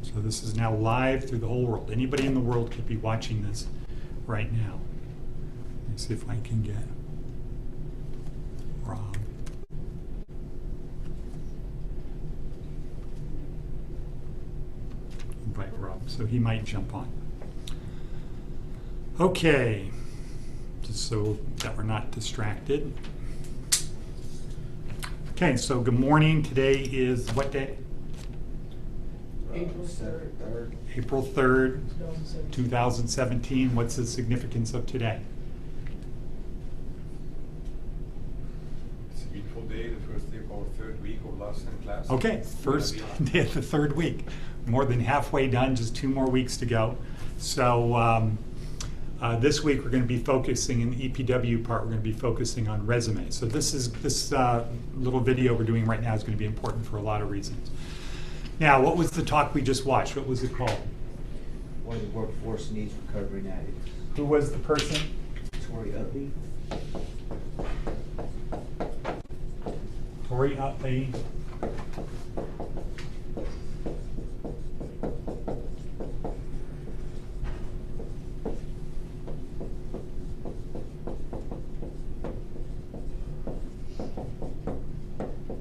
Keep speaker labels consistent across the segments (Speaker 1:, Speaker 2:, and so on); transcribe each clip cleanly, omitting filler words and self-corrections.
Speaker 1: So this is now live through the whole world. Anybody in the world could be watching this right now. Let me see if I can get Rob. Invite Rob, so he might jump on. Okay, just so that we're not distracted. Okay, so good morning. Today is what day?
Speaker 2: April 3rd.
Speaker 1: April 3rd, 2017. What's the significance of today?
Speaker 3: It's a beautiful day, the first day of our third week of Larson class.
Speaker 1: Okay, first day of the third week. More than halfway done, just 2 more weeks to go. So this week we're going to be focusing in the EPW part, we're going to be focusing on resumes. So this little video we're doing right now is going to be important for a lot of reasons. Now, what was the talk we just watched? What was it called?
Speaker 2: Why the workforce needs recovering addicts.
Speaker 1: Who was the person?
Speaker 2: Tori Utley.
Speaker 1: Tori Utley.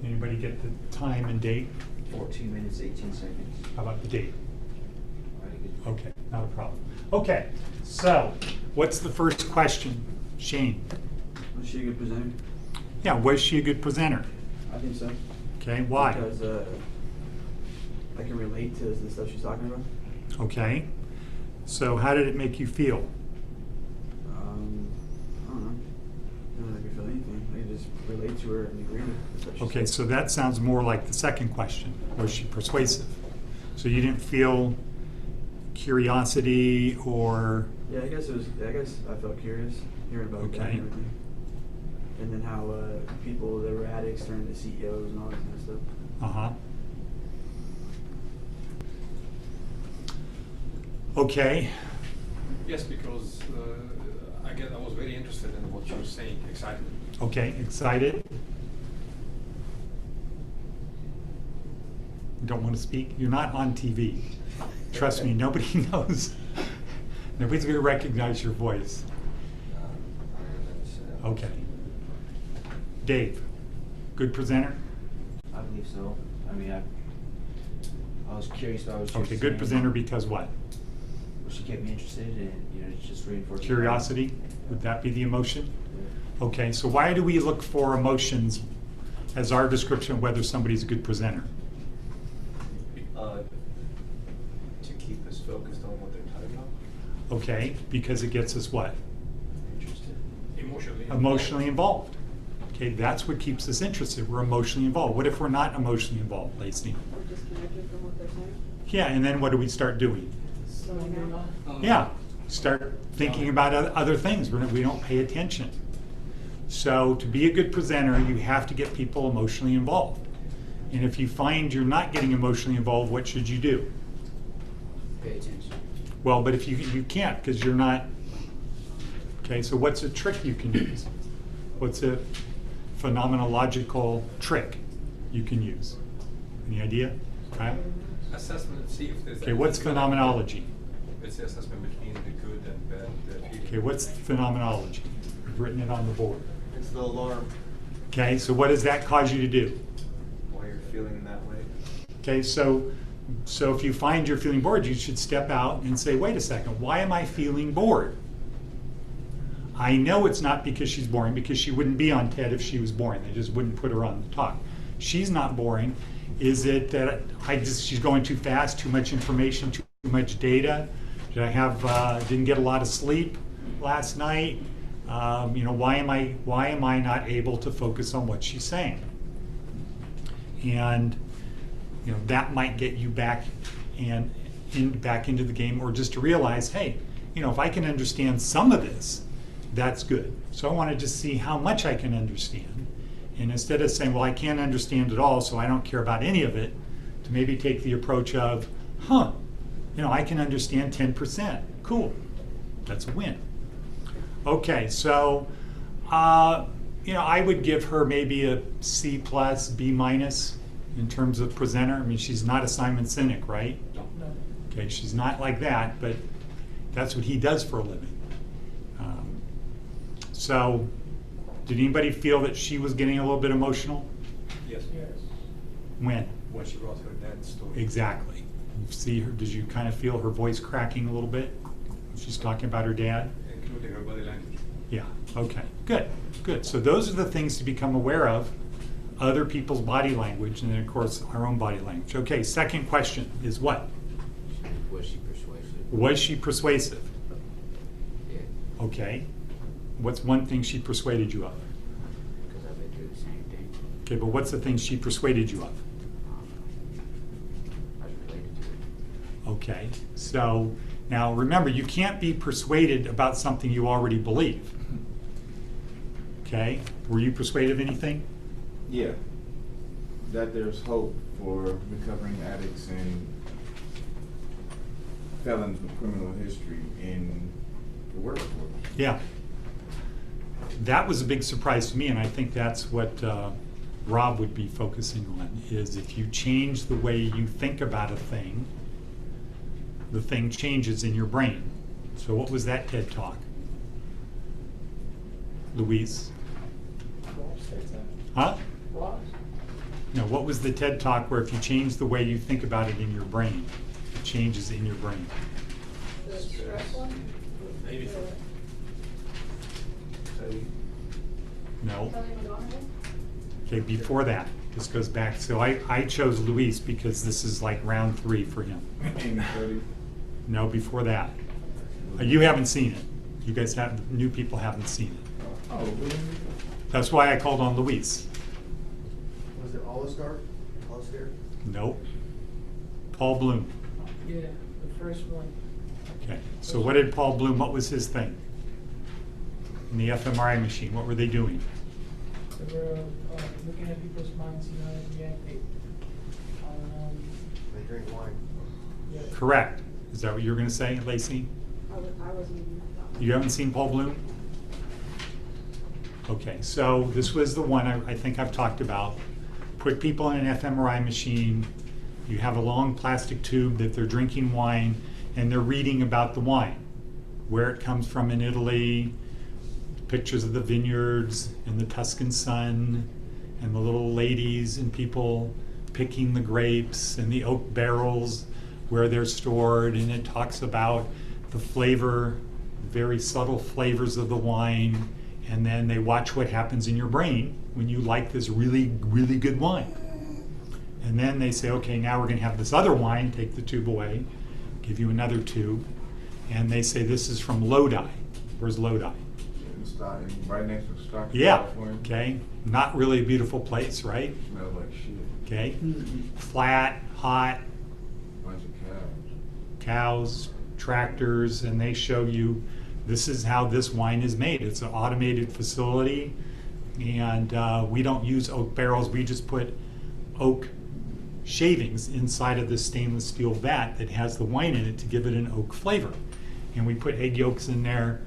Speaker 1: Anybody get the time and date?
Speaker 2: 14 minutes, 18 seconds.
Speaker 1: How about the date?
Speaker 2: Alright, good.
Speaker 1: Okay, not a problem. Okay, so what's the first question? Shane.
Speaker 4: Was she a good presenter?
Speaker 1: Yeah, was she a good presenter?
Speaker 4: I think so.
Speaker 1: Okay, why?
Speaker 4: Because I can relate to the stuff she's talking about.
Speaker 1: Okay, so how did it make you feel?
Speaker 4: I don't know. I don't make her feel anything. I can just relate to her and agree with stuff she
Speaker 1: Okay,
Speaker 4: said.
Speaker 1: so that sounds more like the second question. Was she persuasive? So you didn't feel curiosity or...
Speaker 4: Yeah, I guess I felt curious hearing about that
Speaker 1: Okay.
Speaker 4: and everything. And then how people that were addicts turned into CEOs and all that kind of stuff.
Speaker 1: Uh-huh. Okay,
Speaker 3: Yes, because I was very interested in what you were saying, excited.
Speaker 1: okay, excited? Don't want to speak? You're not on TV. Trust me, nobody knows. Nobody's going to recognize your voice. Okay. Dave, good presenter?
Speaker 2: I believe so. I mean, I was curious about what she was
Speaker 1: Okay,
Speaker 2: saying.
Speaker 1: good presenter because what?
Speaker 2: Well, she kept me interested and, it's just reinforcing.
Speaker 1: Curiosity? Would that be the emotion?
Speaker 2: Yeah.
Speaker 1: Okay, so why do we look for emotions as our description of whether somebody's a good presenter?
Speaker 3: To keep us focused on what they're talking about.
Speaker 1: Okay, because it gets us what?
Speaker 2: Interested.
Speaker 1: Emotionally involved. Okay, that's what keeps us interested. We're emotionally involved. What if we're not emotionally involved, Lacey?
Speaker 5: We're disconnected from what they're saying.
Speaker 1: Yeah, and then what do we start doing?
Speaker 5: Slowing down.
Speaker 1: Yeah, start thinking about other things. We don't pay attention. So to be a good presenter, you have to get people emotionally involved. And if you find you're not getting emotionally involved, what should you do?
Speaker 2: Pay attention.
Speaker 1: Well, but if you can't because you're not. Okay, so what's a trick you can use? What's a phenomenological trick you can use? Any idea? Kyle?
Speaker 3: Assessment, see if there's...
Speaker 1: Okay, what's phenomenology?
Speaker 3: It's the assessment between the good and bad feeling.
Speaker 1: Okay, what's phenomenology? I've written it on the board.
Speaker 6: It's the alarm.
Speaker 1: Okay, so what does that cause you to do?
Speaker 3: Why you're feeling that way.
Speaker 1: Okay, so if you find you're feeling bored, you should step out and say, wait a second, why am I feeling bored? I know it's not because she's boring, because she wouldn't be on TED if she was boring. They just wouldn't put her on the talk. She's not boring. Is it that she's going too fast, too much information, too much data? Did I didn't get a lot of sleep last night? Why am I not able to focus on what she's saying? And that might get you back back into the game, or just to realize, hey, if I can understand some of this, that's good. So I want to just see how much I can understand. And instead of saying, well, I can't understand it all, so I don't care about any of it, to maybe take the approach of, I can understand 10%. Cool. That's a win. Okay, so, I would give her maybe a C plus, B minus in terms of presenter. I mean, she's not a Simon Sinek, right?
Speaker 5: No.
Speaker 1: Okay, she's not like that, but that's what he does for a living. So, did anybody feel that she was getting a little bit emotional?
Speaker 3: Yes.
Speaker 1: When?
Speaker 3: When she wrote her dad's story.
Speaker 1: Exactly. You see her, did you kind of feel her voice cracking a little bit? She's talking about her dad?
Speaker 3: Including her body language.
Speaker 1: Yeah, okay, good, good. So those are the things to become aware of, other people's body language, and then of course our own body language. Okay, second question is what?
Speaker 2: Was she persuasive?
Speaker 1: Was she persuasive?
Speaker 2: Yeah,
Speaker 1: Okay. What's one thing she persuaded you of?
Speaker 2: because I've been through the same thing.
Speaker 1: Okay, but what's the thing she persuaded you of?
Speaker 2: I was related to it.
Speaker 1: Okay, so now remember, you can't be persuaded about something you already believe. Okay, were you persuaded of anything?
Speaker 6: Yeah, that there's hope for recovering addicts and felons with criminal history in the workforce.
Speaker 1: Yeah. That was a big surprise to me, and I think that's what Rob would be focusing on, is if you change the way you think about a thing, the thing changes in your brain. So what was that TED Talk? Luis? Huh? No, what was the TED Talk where if you change the way you think about it in your brain, it changes in your brain?
Speaker 5: The stress one?
Speaker 3: Maybe for
Speaker 1: No?
Speaker 5: Kelly McGonigal?
Speaker 1: Okay, before that, this goes back, so I chose Luis because this is like round 3 for him.
Speaker 6: Amy Cuddy.
Speaker 1: No, before that. You haven't seen it. You guys have, new people haven't seen it.
Speaker 6: Oh, really?
Speaker 1: That's why I called on Luis.
Speaker 7: Was it All-Star? All-Star?
Speaker 1: Nope. Paul Bloom.
Speaker 8: Yeah, the first one.
Speaker 1: Okay, so what did Paul Bloom, what was his thing? In the fMRI machine, what were they doing?
Speaker 8: They were looking at people's minds, you know, they react.
Speaker 7: They drink wine.
Speaker 8: Yeah.
Speaker 1: Correct. Is that what you were gonna say, Lacey?
Speaker 5: I wasn't even at that.
Speaker 1: You haven't seen Paul Bloom? Okay, so this was the one I think I've talked about. Put people in an fMRI machine, you have a long plastic tube that they're drinking wine, and they're reading about the wine, where it comes from in Italy, pictures of the vineyards and the Tuscan sun, and the little ladies and people picking the grapes, and the oak barrels where they're stored, and it talks about the flavor, very subtle flavors of the wine, and then they watch what happens in your brain when you like this really, really good wine. And then they say, okay, now we're gonna have this other wine, take the tube away, give you another tube, and they say this is from Lodi. Where's Lodi?
Speaker 6: Right next to Stockton,
Speaker 1: Yeah,
Speaker 6: California.
Speaker 1: okay, not really a beautiful place, right?
Speaker 6: Smells like shit.
Speaker 1: Okay, flat, hot,
Speaker 6: Bunch of
Speaker 1: cows, tractors, and they show you this is how this wine is made. It's an automated facility, and we don't use oak barrels. We just put oak shavings inside of this stainless steel vat that has the wine in it to give it an oak flavor. And we put egg yolks in there,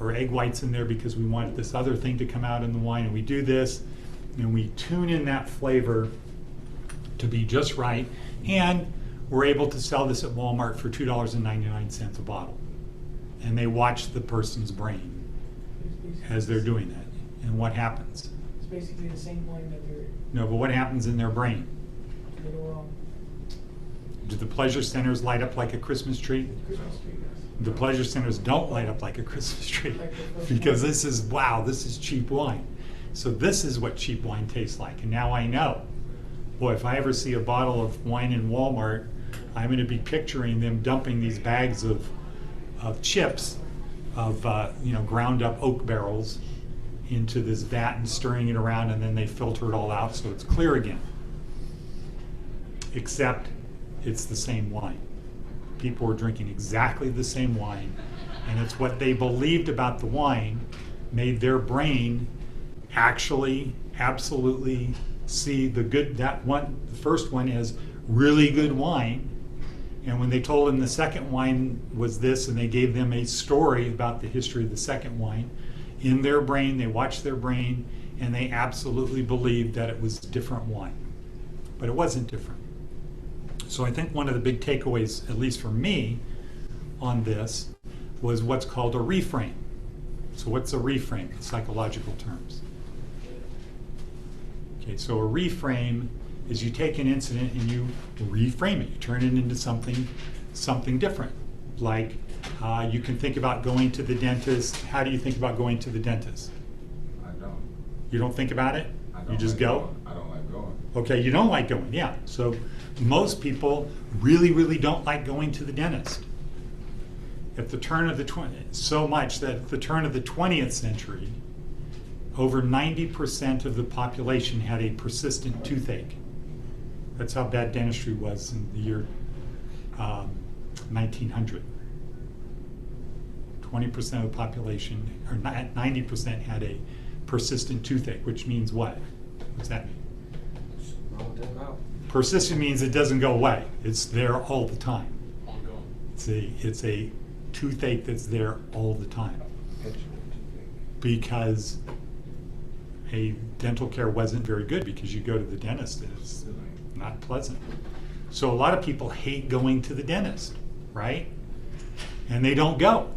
Speaker 1: or egg whites in there because we want this other thing to come out in the wine. And we do this, and we tune in that flavor to be just right. And we're able to sell this at Walmart for $2.99 a bottle. And they watch the person's brain as they're doing that. And what happens?
Speaker 8: It's basically the same wine that they're,
Speaker 1: No, but what happens in their brain?
Speaker 8: little
Speaker 1: Do the pleasure centers light up like a Christmas tree?
Speaker 8: Christmas tree.
Speaker 1: The pleasure centers don't light up like a Christmas tree
Speaker 8: Like the first
Speaker 1: because
Speaker 8: one.
Speaker 1: this is, wow, this is cheap wine. So this is what cheap wine tastes like. And now I know, boy, if I ever see a bottle of wine in Walmart, I'm going to be picturing them dumping these bags of chips, of ground up oak barrels into this vat and stirring it around, and then they filter it all out so it's clear again. Except it's the same wine. People are drinking exactly the same wine, and it's what they believed about the wine made their brain actually absolutely see the good, that one, the first one as really good wine. And when they told them the second wine was this, and they gave them a story about the history of the second wine, in their brain, they watched their brain, and they absolutely believed that it was different wine. But it wasn't different. So I think one of the big takeaways, at least for me, on this was what's called a reframe. So what's a reframe in psychological terms? Okay, so a reframe is you take an incident and you reframe it. You turn it into something different. Like you can think about going to the dentist. How do you think about going to the dentist?
Speaker 6: I don't.
Speaker 1: You don't think about it?
Speaker 6: I don't
Speaker 1: You just
Speaker 6: like
Speaker 1: go?
Speaker 6: going. I don't like going.
Speaker 1: Okay, you don't like going, yeah. So most people really, really don't like going to the dentist. At the turn of the so much that at the turn of the 20th century, over 90% of the population had a persistent toothache. That's how bad dentistry was in the year 1900. 20% of the population, or 90% had a persistent toothache, which means what? What's that mean?
Speaker 7: Won't take 'em out.
Speaker 1: Persistent means it doesn't go away. It's there all the time.
Speaker 3: Ongoing.
Speaker 1: It's a toothache that's there all the time. Because a dental care wasn't very good, because you go to the dentist and it's not pleasant. So a lot of people hate going to the dentist, right? And they don't go.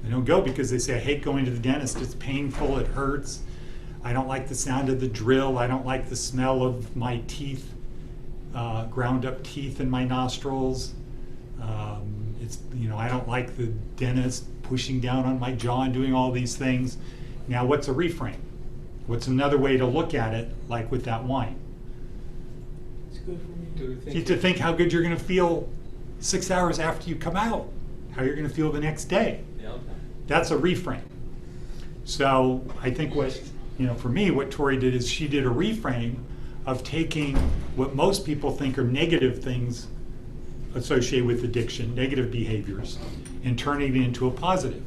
Speaker 1: They don't go because they say, I hate going to the dentist. It's painful, it hurts. I don't like the sound of the drill. I don't like the smell of my teeth, ground up teeth in my nostrils. I don't like the dentist pushing down on my jaw and doing all these things. Now, what's a reframe? What's another way to look at it, like with that wine?
Speaker 8: It's good for me.
Speaker 3: Do you
Speaker 1: You
Speaker 3: think?
Speaker 1: have to think how good you're going to feel 6 hours after you come out, how you're going to feel the next day.
Speaker 3: Yeah.
Speaker 1: That's a reframe. So I think for me, what Tori did is she did a reframe of taking what most people think are negative things associated with addiction, negative behaviors, and turning it into a positive.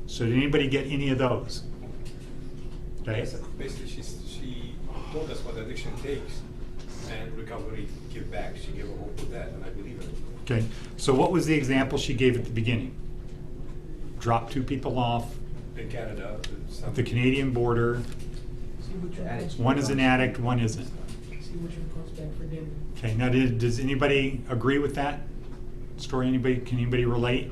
Speaker 1: So did anybody get any of those? Okay.
Speaker 3: Basically, she told us what addiction takes, and recovery give back. She gave a hope with that, and I believe in it.
Speaker 1: Okay. So what was the example she gave at the beginning? Drop 2 people off
Speaker 3: In Canada,
Speaker 1: at the Canadian border.
Speaker 8: See which one
Speaker 2: Addicts.
Speaker 8: comes
Speaker 1: One is an addict, one isn't.
Speaker 8: See which one comes back for dinner.
Speaker 1: Okay. Now, does anybody agree with that story? Can anybody relate?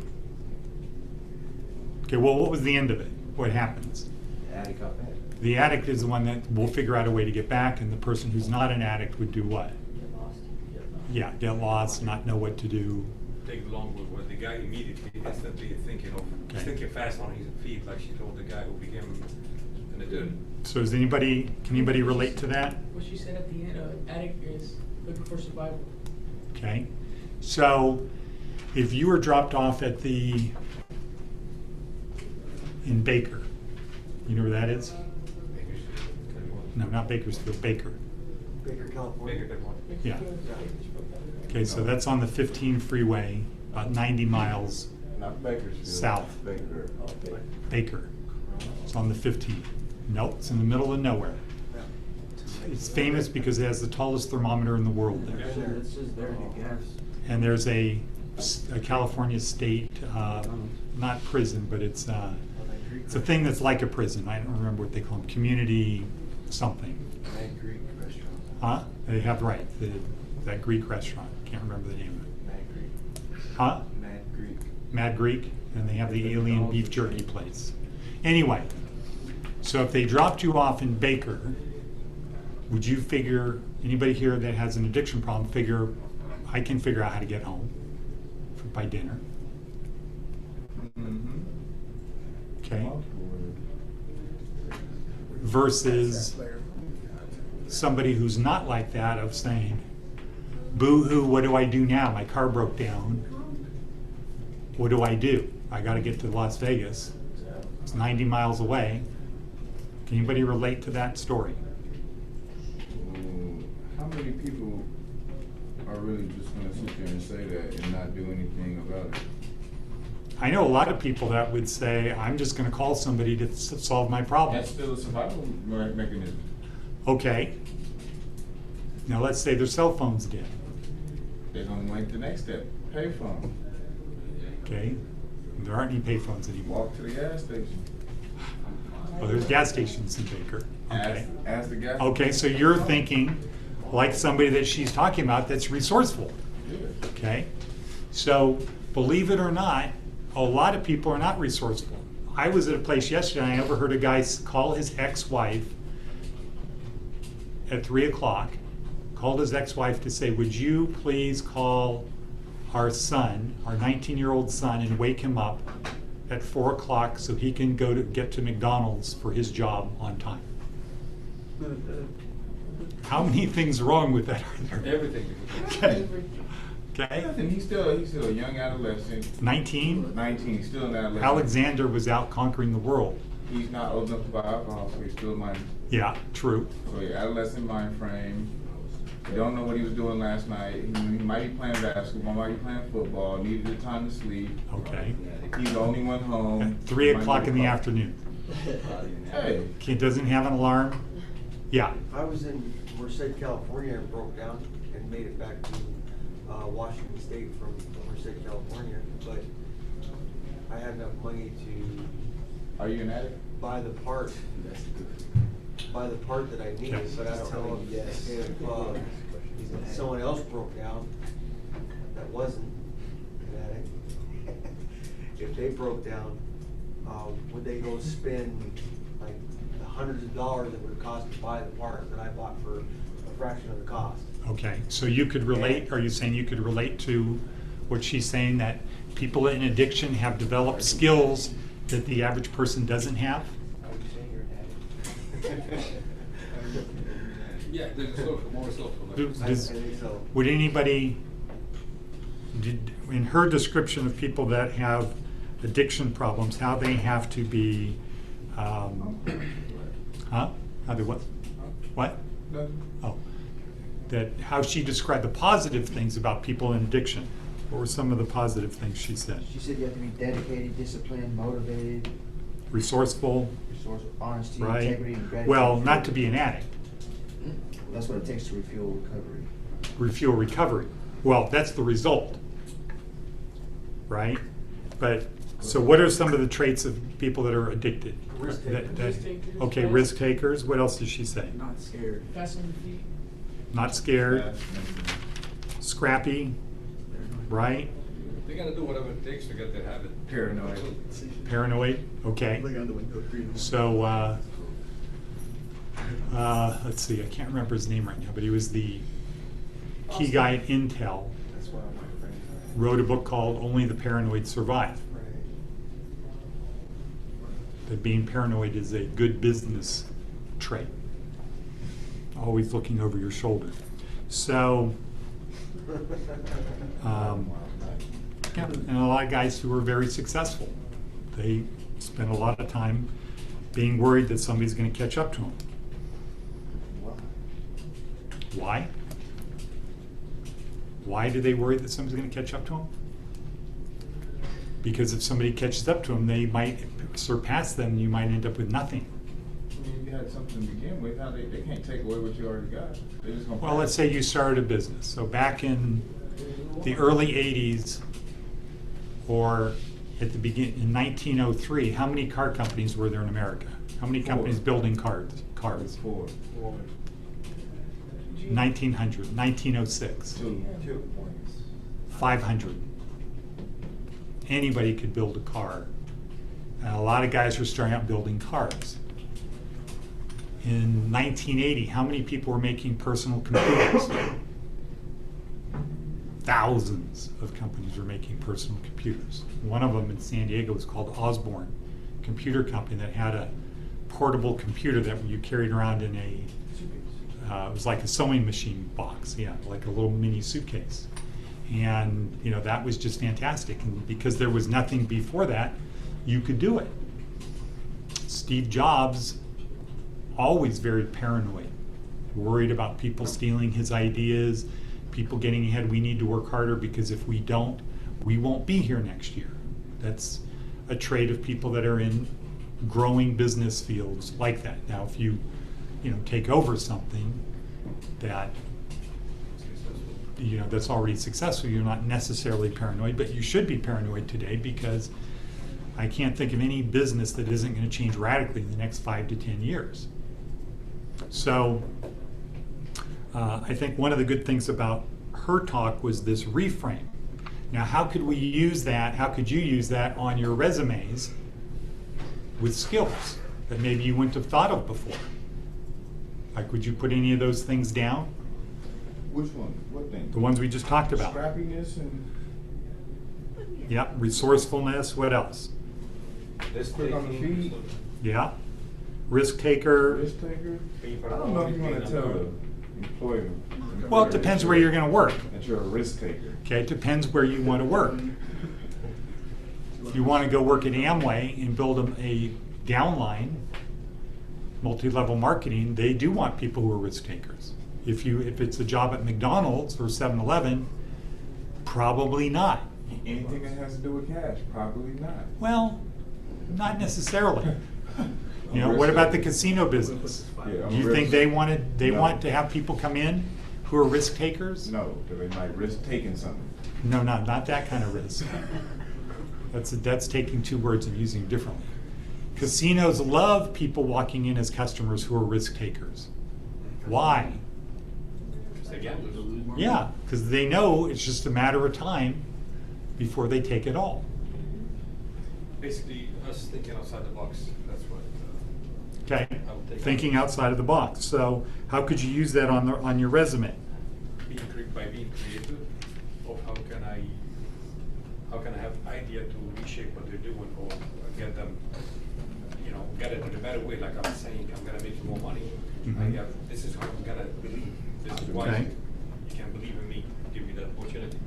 Speaker 1: Okay. Well, what was the end of it? What happens?
Speaker 2: The addict got better.
Speaker 1: The addict is the one that will figure out a way to get back, and the person who's not an addict would do what?
Speaker 8: Get lost.
Speaker 1: Yeah, get lost, not know what to do.
Speaker 3: take the long road, where the guy immediately, instantly thinking fast on his feet, like she told the guy who became an addict.
Speaker 1: So can anybody relate to that?
Speaker 8: What she said at the end, addict is looking for survival.
Speaker 1: Okay. So if you were dropped off in Baker, you know where that is? No, not Bakersfield, Baker.
Speaker 7: Baker, California.
Speaker 3: Bigger than one.
Speaker 1: Yeah. Okay, so that's on the 15 freeway, about 90 miles
Speaker 6: Not Bakersfield.
Speaker 1: South.
Speaker 6: Baker.
Speaker 1: Baker. It's on the 15. Nope, it's in the middle of nowhere. It's famous because it has the tallest thermometer in the world there.
Speaker 4: It's just there to get gas.
Speaker 1: And there's a California state, not prison, but it's a thing that's like a prison. I don't remember what they call them, community something.
Speaker 2: Mad Greek restaurant.
Speaker 1: Huh? They have, right, that Greek restaurant. Can't remember the name of it.
Speaker 2: Mad Greek.
Speaker 1: Huh?
Speaker 2: Mad Greek.
Speaker 1: Mad Greek, and they have the alien beef jerky place. Anyway, so if they dropped you off in Baker, would you figure, anybody here that has an addiction problem, I can figure out how to get home by dinner?
Speaker 6: Mm-hmm.
Speaker 1: Okay. Versus somebody who's not like that, of saying, boo-hoo, what do I do now? My car broke down. What do? I got to get to Las Vegas. It's 90 miles away. Can anybody relate to that story?
Speaker 6: How many people are really just going to sit there and say that and not do anything about it?
Speaker 1: I know a lot of people that would say, I'm just going to call somebody to solve my problem.
Speaker 6: That's still a survival mechanism.
Speaker 1: Okay. Now let's say their cell phone's dead.
Speaker 6: They're going to make the next step, payphone.
Speaker 1: Okay. There aren't any payphones anymore.
Speaker 6: Walk to the gas station.
Speaker 1: Well, there's gas stations in Baker. Okay.
Speaker 6: Ask the gas.
Speaker 1: Okay, so you're thinking like somebody that she's talking about that's resourceful.
Speaker 6: Good.
Speaker 1: Okay? So, believe it or not, a lot of people are not resourceful. I was at a place yesterday and I overheard a guy call his ex-wife at 3 o'clock, called his ex-wife to say, would you please call our son, our 19-year-old son, and wake him up at 4 o'clock so he can get to McDonald's for his job on time. How many things wrong with that are there?
Speaker 3: Everything.
Speaker 1: Okay. Okay.
Speaker 6: Nothing. He's still a young adolescent.
Speaker 1: 19.
Speaker 6: 19, still an adolescent.
Speaker 1: Alexander was out conquering the world.
Speaker 6: He's not old enough to buy alcohol, so he's still minor.
Speaker 1: Yeah, true.
Speaker 6: So yeah, adolescent mind frame. You don't know what he was doing last night. He might be playing basketball, might be playing football, needed the time to sleep.
Speaker 1: Okay.
Speaker 6: He's the only one home.
Speaker 1: At 3 o'clock in the afternoon.
Speaker 6: Hey.
Speaker 1: Kid doesn't have an alarm. Yeah.
Speaker 7: I was in Merced, California, and broke down and made it back to Washington State from Merced, California, but I had enough money to
Speaker 6: Are you an addict?
Speaker 7: buy the part that I needed,
Speaker 1: Yes.
Speaker 7: but I don't know if someone else broke down that wasn't an addict. If they broke down, would they go spend like the hundreds of dollars that would cost to buy the part that I bought for a fraction of the cost?
Speaker 1: Okay. So you could relate, are you saying you could relate to what she's saying, that people in addiction have developed skills that the average person doesn't have?
Speaker 7: Are you saying you're an addict?
Speaker 3: Yeah, there's a more social level.
Speaker 7: I think so.
Speaker 1: Would anybody, in her description of people that have addiction problems, how they have to be, how they what? What?
Speaker 6: Nothing.
Speaker 1: Oh, that how she described the positive things about people in addiction. What were some of the positive things she said?
Speaker 4: She said you have to be dedicated, disciplined, motivated,
Speaker 1: Resourceful,
Speaker 4: resourceful, honesty,
Speaker 1: right?
Speaker 4: integrity, and gratitude.
Speaker 1: Well, not to be an addict.
Speaker 4: That's what it takes to refuel recovery.
Speaker 1: Refuel recovery. Well, that's the result, right? But, so what are some of the traits of people that are addicted?
Speaker 7: Risk
Speaker 1: That-
Speaker 7: takers.
Speaker 8: Risk takers.
Speaker 1: Okay, risk takers. What else does she say?
Speaker 4: Not scared.
Speaker 8: Fast on your feet.
Speaker 1: Not scared, scrappy, right?
Speaker 3: They gotta do whatever it takes to get their habit.
Speaker 6: Paranoid.
Speaker 1: Paranoid, okay. So, let's see, I can't remember his name right now, but he was the key guy at Intel.
Speaker 7: That's what my friends are.
Speaker 1: Wrote a book called Only the Paranoid Survive.
Speaker 7: Right.
Speaker 1: That being paranoid is a good business trait. Always looking over your shoulder. So, yeah, and a lot of guys who are very successful, they spend a lot of time being worried that somebody's going to catch up to them. Why? Why do they worry that somebody's going to catch up to them? Because if somebody catches up to them, they might surpass them, and you might end up with nothing.
Speaker 6: I mean, you had something to begin with. How they can't take away what you already got. They're just gonna
Speaker 1: Well, let's say you started a business. So back in the early 80s, or at the beginning, in 1903, how many car companies were there in America? How many companies building cars?
Speaker 6: Four.
Speaker 1: 1900, 1906,
Speaker 6: Two.
Speaker 1: 500. Anybody could build a car. And a lot of guys were starting out building cars. In 1980, how many people were making personal computers? Thousands of companies were making personal computers. One of them in San Diego was called Osborne Computer Company, that had a portable computer that you carried around in a, it was like a sewing machine box, yeah, like a little mini suitcase. And you know, that was just fantastic. And because there was nothing before that, you could do it. Steve Jobs, always very paranoid, worried about people stealing his ideas, people getting ahead. We need to work harder, because if we don't, we won't be here next year. That's a trait of people that are in growing business fields like that. Now, if you take over something that that's already successful, you're not necessarily paranoid, but you should be paranoid today, because I can't think of any business that isn't going to change radically in the next 5 to 10 years. So I think one of the good things about her talk was this reframe. Now, how could we use that? How could you use that on your resumes with skills that maybe you wouldn't have thought of before? Like, would you put any of those things down?
Speaker 6: Which one? What thing?
Speaker 1: The ones we just talked about.
Speaker 6: Scrappiness and
Speaker 1: Yep, resourcefulness, what else?
Speaker 3: This
Speaker 6: quick on the feet.
Speaker 1: Yeah, risk taker.
Speaker 6: Risk taker. I don't know if you want to tell the employer.
Speaker 1: Well, it depends where you're gonna work.
Speaker 6: That you're a risk taker.
Speaker 1: Okay, it depends where you wanna work. If you wanna go work at Amway and build a downline, multi-level marketing, they do want people who are risk takers. If it's a job at McDonald's or 7-Eleven, probably not.
Speaker 6: Anything that has to do with cash, probably not.
Speaker 1: Well, not necessarily. You know, what about the casino business?
Speaker 6: Yeah,
Speaker 1: Do you think they
Speaker 6: No.
Speaker 1: want to have people come in who are risk takers?
Speaker 6: No, because they might risk taking something.
Speaker 1: No, not that kind of risk. That's taking two words and using them differently. Casinos love people walking in as customers who are risk takers. Why? Yeah, because they know it's just a matter of time before they take it all.
Speaker 3: Basically, us thinking outside the box, that's what.
Speaker 1: Okay,
Speaker 3: I would take-
Speaker 1: thinking outside of the box. So how could you use that on your resume?
Speaker 3: By being creative of how can I have idea to reshape what they're doing or get them, get it in a better way. Like I was saying, I'm gonna make you more money.
Speaker 1: Mhm.
Speaker 3: This is how I'm gonna believe. This is why
Speaker 1: Okay.
Speaker 3: you can believe in me. Give me the opportunity.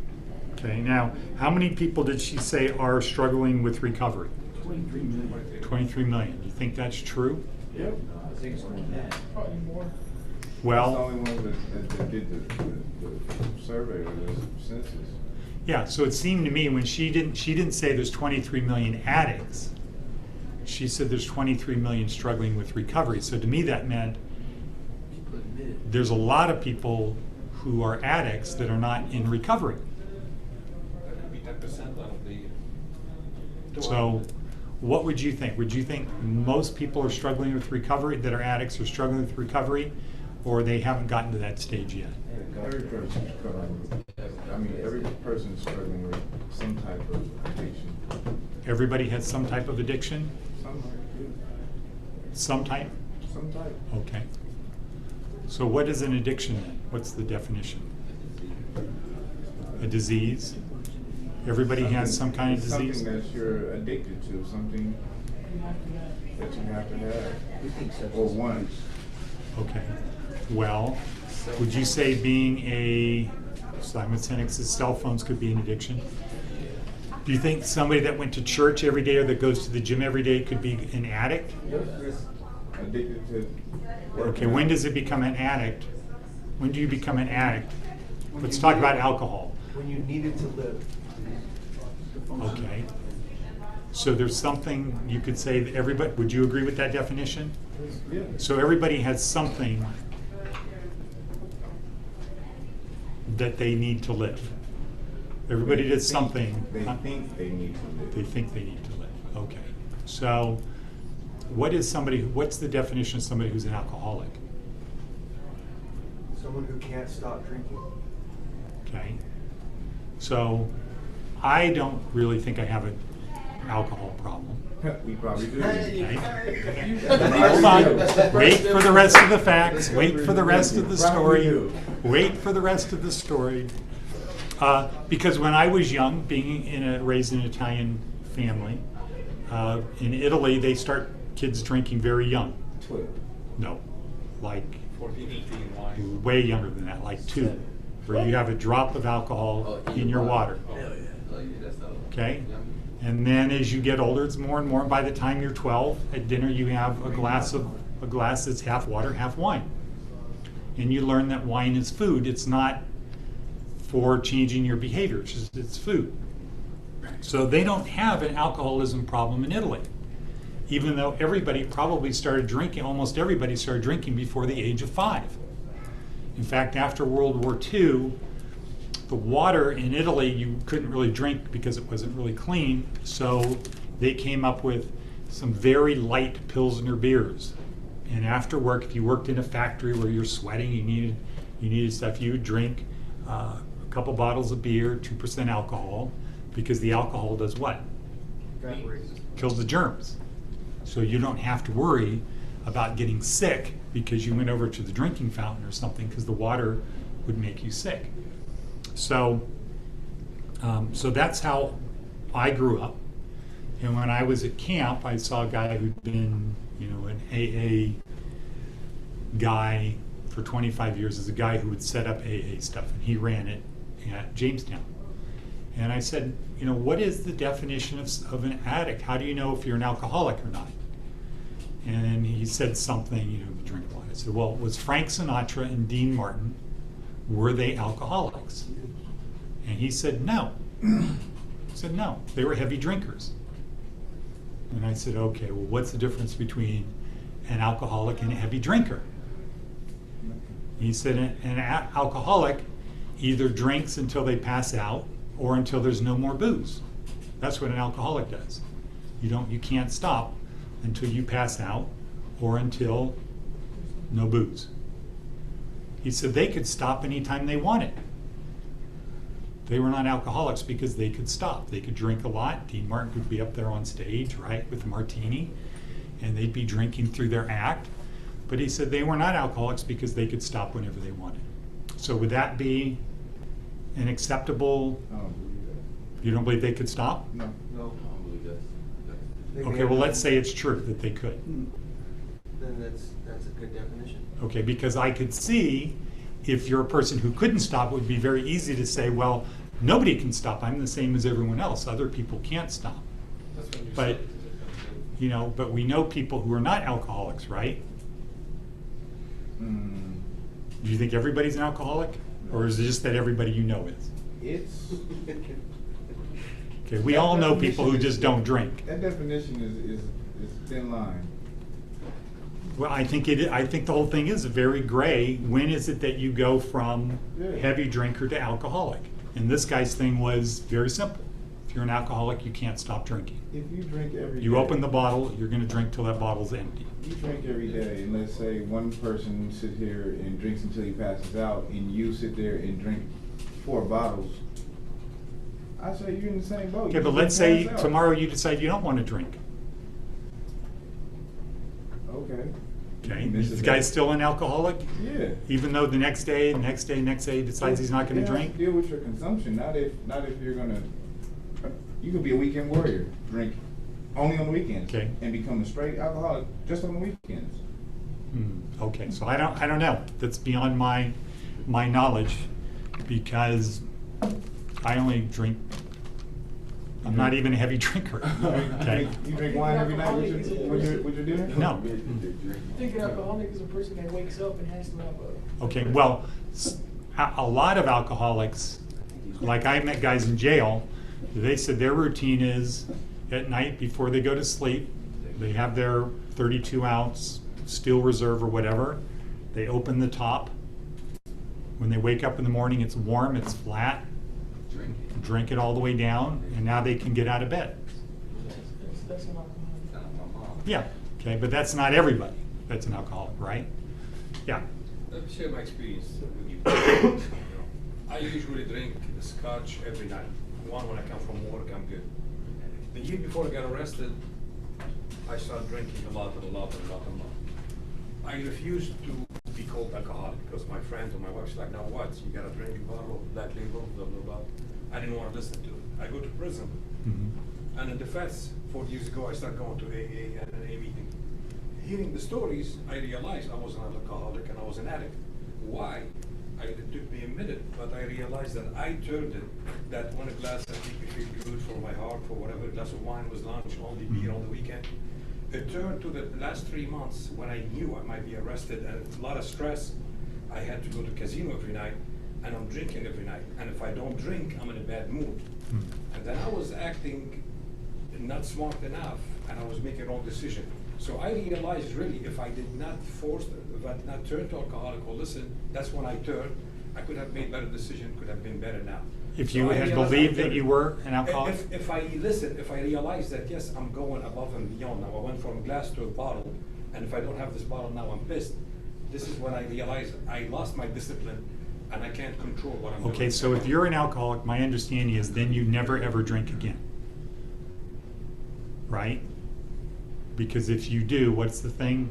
Speaker 1: Okay, now, how many people did she say are struggling with recovery?
Speaker 4: 23 million.
Speaker 1: 23 million. You think that's true?
Speaker 6: Yep.
Speaker 2: I think it's more than that.
Speaker 8: Probably more.
Speaker 6: That's the
Speaker 1: Well,
Speaker 6: only one that did the survey or the census.
Speaker 1: yeah, so it seemed to me when she didn't say there's 23 million addicts. She said there's 23 million struggling with recovery. So to me that meant
Speaker 4: People admit it.
Speaker 1: there's a lot of people who are addicts that are not in recovery.
Speaker 3: That could be 10% out of the.
Speaker 1: So what would you think? Would you think most people are struggling with recovery, that are addicts are struggling with recovery, or they haven't gotten to that stage yet?
Speaker 6: Every person's struggling with, every person's struggling with some type of addiction.
Speaker 1: Everybody has some type of addiction? Some type?
Speaker 6: Some type.
Speaker 1: Okay. So what is an addiction then? What's the definition? A disease? Everybody has some kind of disease?
Speaker 6: Something that you're addicted to, something that you have to have,
Speaker 2: We think
Speaker 6: or want.
Speaker 1: Okay. Well, would you say being Simon Sinek says cell phones could be an addiction? Do you think somebody that went to church every day or that goes to the gym every day could be an addict?
Speaker 6: Addicted to.
Speaker 1: Okay, when does it become an addict? When do you become an addict? Let's talk about alcohol.
Speaker 7: When you needed to live.
Speaker 1: Okay. So there's something you could say that everybody, would you agree with that definition?
Speaker 6: Yeah.
Speaker 1: So everybody has something that they need to live. Everybody does something.
Speaker 6: They think they need to live.
Speaker 1: They think they need to live. Okay. So what's the definition of somebody who's an alcoholic?
Speaker 7: Someone who can't stop drinking.
Speaker 1: Okay. So I don't really think I have an alcohol problem.
Speaker 6: We probably do.
Speaker 1: Okay. Hold on. Wait for the rest of the facts. Wait for the rest of the story. Wait for the rest of the story. Because when I was young, raised in an Italian family, in Italy they start kids drinking very young.
Speaker 6: 12.
Speaker 1: No, like
Speaker 3: 14, 18 wine.
Speaker 1: way younger than that, like 2, where you have a drop of alcohol in your water. Okay? And then as you get older, it's more and more. And by the time you're 12, at dinner you have a glass that's half water, half wine. And you learn that wine is food. It's not for changing your behavior. It's food. So they don't have an alcoholism problem in Italy, even though everybody probably started drinking. Almost everybody started drinking before the age of 5. In fact, after World War II, the water in Italy you couldn't really drink because it wasn't really clean. So they came up with some very light Pilsner beers. And after work, if you worked in a factory where you're sweating, you needed stuff, you would drink a couple bottles of beer, 2% alcohol, because the alcohol does what? Kills the germs. So you don't have to worry about getting sick because you went over to the drinking fountain or something, because the water would make you sick. So, so that's how I grew up. And when I was at camp, I saw a guy who'd been, you know, an AA guy for 25 years, as a guy who would set up AA stuff, and he ran it at Jamestown. And I said, you know, what is the definition of an addict? How do you know if you're an alcoholic or not? And he said something, you know, you drink a lot. I said, well, was Frank Sinatra and Dean Martin, were they alcoholics? And he said, no. He said, no, they were heavy drinkers. And I said, okay, well, what's the difference between an alcoholic and a heavy drinker? He said, an alcoholic either drinks until they pass out or until there's no more booze. That's what an alcoholic does. You can't stop until you pass out or until no booze. He said they could stop anytime they wanted. They were not alcoholics because they could stop. They could drink a lot. Dean Martin could be up there on stage, right, with a martini, and they'd be drinking through their act. But he said they were not alcoholics because they could stop whenever they wanted. So would that be an acceptable?
Speaker 6: I don't believe that.
Speaker 1: You don't believe they could stop?
Speaker 6: No.
Speaker 7: No.
Speaker 2: I don't believe that.
Speaker 1: Okay, well, let's say it's true that they could.
Speaker 7: Then that's a good definition.
Speaker 1: Okay, because I could see if you're a person who couldn't stop, it would be very easy to say, well, nobody can stop. I'm the same as everyone else. Other people can't stop.
Speaker 3: That's when you
Speaker 1: But,
Speaker 3: said-
Speaker 1: you know, but we know people who are not alcoholics, right?
Speaker 6: Mm,
Speaker 1: Do you think everybody's an alcoholic? Or is it just that everybody you know is?
Speaker 6: it's.
Speaker 1: Okay, we all know people who just don't drink.
Speaker 6: That definition is thin line.
Speaker 1: Well, I think the whole thing is very gray. When is it that you go from
Speaker 6: Yeah.
Speaker 1: heavy drinker to alcoholic? And this guy's thing was very simple. If you're an alcoholic, you can't stop drinking.
Speaker 6: If you drink every day.
Speaker 1: You open the bottle, you're gonna drink till that bottle's empty.
Speaker 6: You drink every day, and let's say one person sits here and drinks until he passes out, and you sit there and drink 4 bottles. I say you're in the same boat.
Speaker 1: Okay,
Speaker 6: You
Speaker 1: but
Speaker 6: just
Speaker 1: let's say
Speaker 6: pass out.
Speaker 1: tomorrow you decide you don't wanna drink.
Speaker 6: Okay.
Speaker 1: Okay,
Speaker 6: This
Speaker 1: is
Speaker 6: is
Speaker 1: the guy
Speaker 6: a-
Speaker 1: still an alcoholic?
Speaker 6: Yeah.
Speaker 1: Even though the next day he decides he's not gonna
Speaker 6: You have to
Speaker 1: drink?
Speaker 6: deal with your consumption, not if you're gonna. You could be a weekend warrior, drink only on the weekends,
Speaker 1: Okay.
Speaker 6: and become a straight alcoholic just on the weekends.
Speaker 1: Okay, so I don't know. That's beyond my knowledge, because I only drink, I'm not even a heavy drinker. Okay?
Speaker 6: You drink wine every night with your dinner?
Speaker 1: No.
Speaker 8: I think an alcoholic is a person that wakes up and has to have a.
Speaker 1: Okay, well, a lot of alcoholics, like I met guys in jail, they said their routine is at night before they go to sleep, they have their 32 ounce steel reserve or whatever. They open the top. When they wake up in the morning, it's warm, it's flat. Drink it all the way down, and now they can get out of bed.
Speaker 8: That's an alcoholic.
Speaker 1: Yeah, okay, but that's not everybody that's an alcoholic, right? Yeah.
Speaker 3: Let me share my experience with you. You know, I usually drink scotch every night. One, when I come from work, I'm good. The year before I got arrested, I started drinking a lot. I refused to be called alcoholic because my friends or my wife's like, now what? You gotta drink a bottle of Black Label, blah, blah, blah. I didn't want to listen to it. I go to prison.
Speaker 1: Mhm.
Speaker 3: And in defense, 4 years ago, I started going to AA and an AA meeting. Hearing the stories, I realized I was an alcoholic and I was an addict. Why? It took me a minute, but I realized that I turned it, that one glass that made me feel good for my heart, for whatever, a glass of wine was lunch, only beer on the weekend. It turned to the last 3 months when I knew I might be arrested and a lot of stress. I had to go to casino every night and I'm drinking every night. And if I don't drink, I'm in a bad mood. And then I was acting not smart enough and I was making wrong decision. So I realized really if I did not if I did not turn to alcoholic or listen, that's when I turned. I could have made better decision, could have been better now.
Speaker 1: If
Speaker 3: So
Speaker 1: you
Speaker 3: I
Speaker 1: had
Speaker 3: realized
Speaker 1: believed
Speaker 3: I
Speaker 1: that you
Speaker 3: turned.
Speaker 1: were an alcoholic?
Speaker 3: If I listen, if I realize that yes, I'm going above and beyond now. I went from a glass to a bottle, and if I don't have this bottle now, I'm pissed. This is when I realized I lost my discipline. and I can't control what I'm doing.
Speaker 1: Okay, so if you're an alcoholic, my understanding is then you never ever drink again. Right? Because if you do, what's the thing?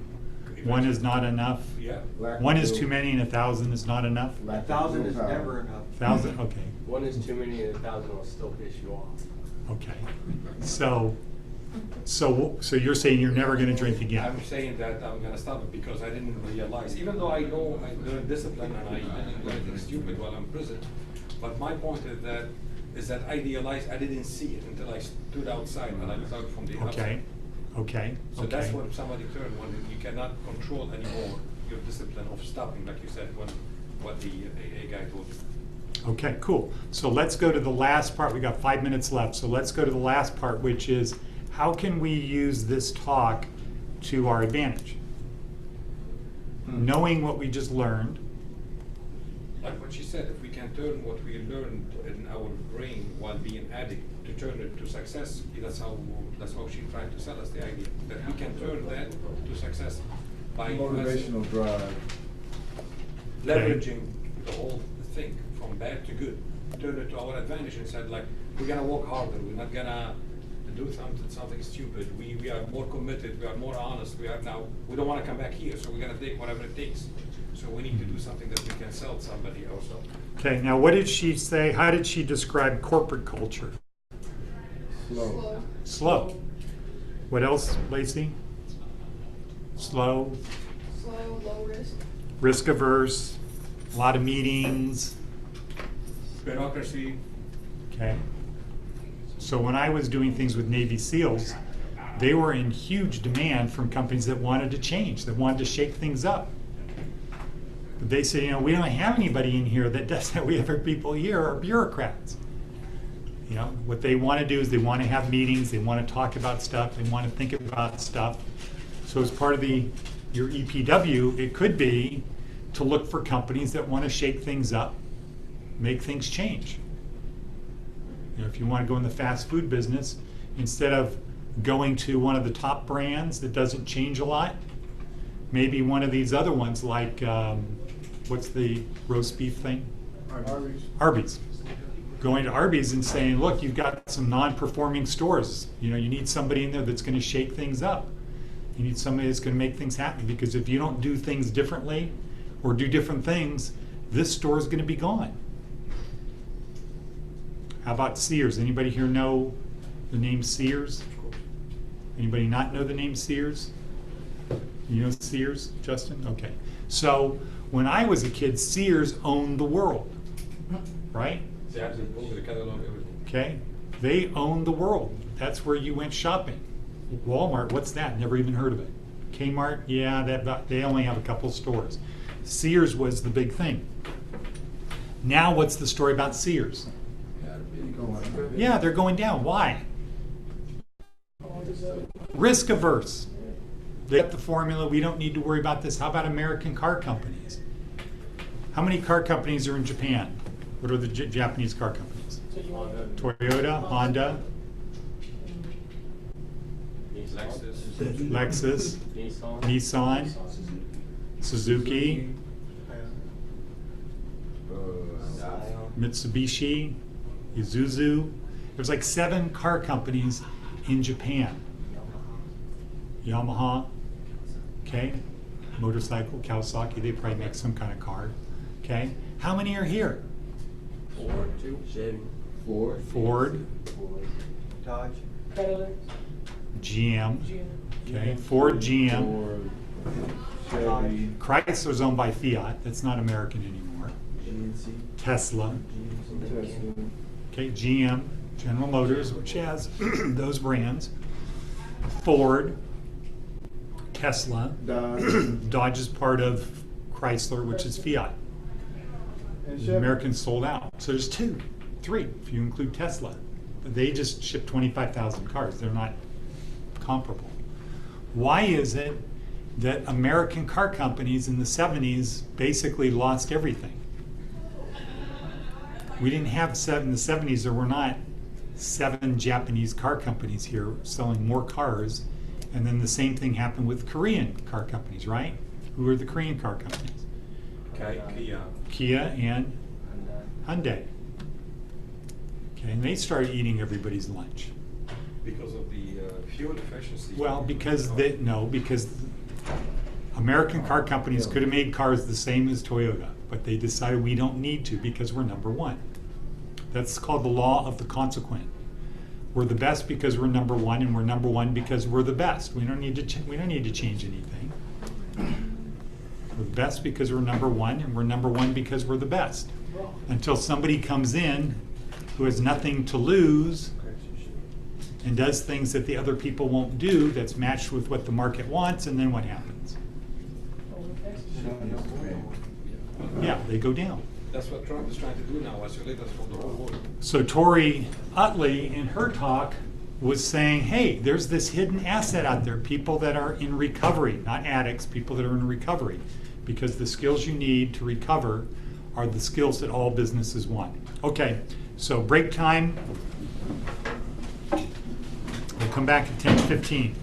Speaker 1: One is not enough.
Speaker 3: Yeah.
Speaker 6: Lack of
Speaker 1: One is
Speaker 6: will-
Speaker 1: too many and 1,000 is not enough.
Speaker 7: A
Speaker 6: lack of
Speaker 7: 1,000 is
Speaker 6: willpower.
Speaker 7: never enough.
Speaker 1: 1,000, okay,
Speaker 9: One is too many and 1,000 will still piss you off.
Speaker 1: okay. So you're saying you're never gonna drink again?
Speaker 3: I'm saying that I'm gonna stop it because I didn't realize, even though I know I learned discipline and I didn't do anything stupid while I'm in prison, but my point is that I realized I didn't see it until I stood outside and I looked out from the outside.
Speaker 1: Okay.
Speaker 3: So that's what somebody turned when you cannot control anymore your discipline of stopping, like you said, what the AA guy told you.
Speaker 1: Okay, cool. So let's go to the last part. We got 5 minutes left. So let's go to the last part, which is how can we use this talk to our advantage? Knowing what we just learned.
Speaker 3: Like what she said, if we can turn what we learned in our brain while being addict to turn it to success, that's how she's trying to sell us the idea that we can turn that to success by
Speaker 6: Motivational drive.
Speaker 3: leveraging the whole thing from bad to good, turn it to our advantage and said like we're gonna work harder, we're not gonna do something stupid, we are more committed, we are more honest, we don't want to come back here, so we're gonna take whatever it takes. So we need to do something that we can sell somebody ourselves.
Speaker 1: Okay, now what did she say? How did she describe corporate culture?
Speaker 6: Slow.
Speaker 1: Slow. What else, Lacey? Slow,
Speaker 5: Slow, low risk.
Speaker 1: risk averse, a lot of meetings.
Speaker 3: Bureaucracy.
Speaker 1: Okay. So when I was doing things with Navy SEALs, they were in huge demand from companies that wanted to change, that wanted to shake things up. But they said, we don't have anybody in here that does that. We have people here are bureaucrats. What they want to do is they want to have meetings, they want to talk about stuff, they want to think about stuff. So as part of your EPW, it could be to look for companies that want to shake things up, make things change. If you want to go in the fast food business, instead of going to one of the top brands that doesn't change a lot, maybe one of these other ones like, what's the roast beef thing? Arby's. Going to Arby's and saying, look, you've got some non-performing stores. You need somebody in there that's going to shake things up. You need somebody that's going to make things happen, because if you don't do things differently or do different things, this store is going to be gone. How about Sears? Anybody here know the name Sears? Anybody not know the name Sears? You know Sears, Justin? Okay. So when I was a kid, Sears owned the world, right?
Speaker 3: They have the book, the catalog, everything.
Speaker 1: Okay. They owned the world. That's where you went shopping. Walmart, what's that? Never even heard of it. Kmart, yeah, they only have a couple stores. Sears was the big thing. Now what's the story about Sears? Yeah, they're going down. Why? Risk averse. They got the formula. We don't need to worry about this. How about American car companies? How many car companies are in Japan? What are the Japanese car companies? Toyota, Honda, Lexus, Nissan, Suzuki, Mitsubishi, Isuzu. There's like 7 car companies in Japan. Yamaha, okay, motorcycle, Kawasaki, they probably make some kind of car, okay. How many are here? Ford,
Speaker 7: Dodge.
Speaker 8: Cadillac,
Speaker 1: GM,
Speaker 8: GM.
Speaker 1: okay, Ford, GM.
Speaker 6: Ford, Chevy,
Speaker 1: Chrysler's owned by Fiat, that's not American anymore.
Speaker 4: GNC.
Speaker 1: Tesla,
Speaker 6: Tesla.
Speaker 1: okay, GM, General Motors, which has those brands. Ford, Tesla,
Speaker 6: Dodge,
Speaker 1: Dodge is part of Chrysler, which is Fiat.
Speaker 6: and
Speaker 1: The
Speaker 6: Chevy.
Speaker 1: Americans sold out. So there's 2, 3, if you include Tesla. They just ship 25,000 cars. They're not comparable. Why is it that American car companies in the 70s basically lost everything? We didn't have in the 70s, there were not 7 Japanese car companies here selling more cars. And then the same thing happened with Korean car companies, right? Who are the Korean car companies?
Speaker 3: Kia.
Speaker 1: Kia and Hyundai. Okay, and they started eating everybody's lunch.
Speaker 3: Because of the fuel efficiency.
Speaker 1: Well, because because American car companies could have made cars the same as Toyota, but they decided we don't need to because we're number one. That's called the law of the consequent. We're the best because we're number one, and we're number one because we're the best. We don't need to change anything. We're the best because we're number one, and we're number one because we're the best. Until somebody comes in who has nothing to lose and does things that the other people won't do, that's matched with what the market wants, and then what happens? Yeah, they go down.
Speaker 3: That's what Trump is trying to do now, isolate us from the whole world.
Speaker 1: So Tori Utley in her talk was saying, hey, there's this hidden asset out there, people that are in recovery, not addicts, people that are in recovery, because the skills you need to recover are the skills that all businesses want. Okay, so break time. We'll come back at 10:15.